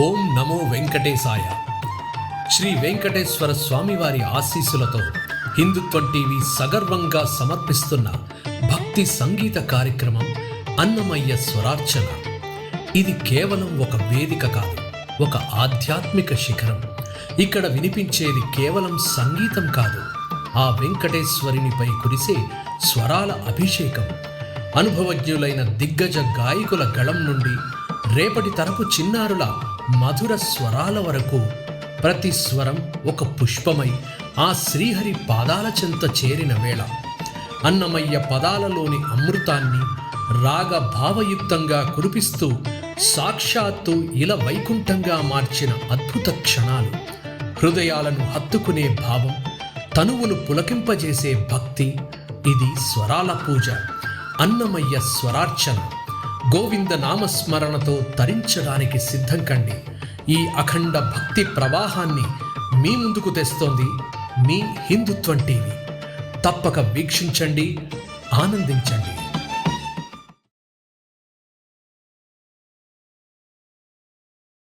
ఓం నమో వెంకటేశాయ. శ్రీ వెంకటేశ్వర స్వామివారి ఆశీస్సులతో హిందుత్వం టీవీ సగర్వంగా సమర్పిస్తున్న భక్తి సంగీత కార్యక్రమం అన్నమయ్య స్వరార్చన. ఇది కేవలం ఒక వేదిక కాదు, ఒక ఆధ్యాత్మిక శిఖరం. ఇక్కడ వినిపించేది కేవలం సంగీతం కాదు, ఆ వెంకటేశ్వరునిపై కురిసే స్వరాల అభిషేకం. అనుభవజ్ఞులైన దిగ్గజ గాయకుల గళం నుండి రేపటి తరపు చిన్నారుల మధుర స్వరాల వరకు ప్రతి స్వరం ఒక పుష్పమై ఆ శ్రీహరి పాదాల చెంత చేరిన వేళ అన్నమయ్య పదాలలోని అమృతాన్ని రాగ భావయుక్తంగా కురిపిస్తూ సాక్షాత్తు ఇల వైకుంఠంగా మార్చిన అద్భుత క్షణాలు. హృదయాలను హత్తుకునే భావం, తనువును పులకింపజేసే భక్తి. ఇది స్వరాల పూజ, అన్నమయ్య స్వరార్చన. గోవింద నామస్మరణతో తరించడానికి సిద్ధం కండి. ఈ అఖండ భక్తి ప్రవాహాన్ని మీ ముందుకు తెస్తోంది మీ హిందుత్వం టీవీ. తప్పక వీక్షించండి, ఆనందించండి.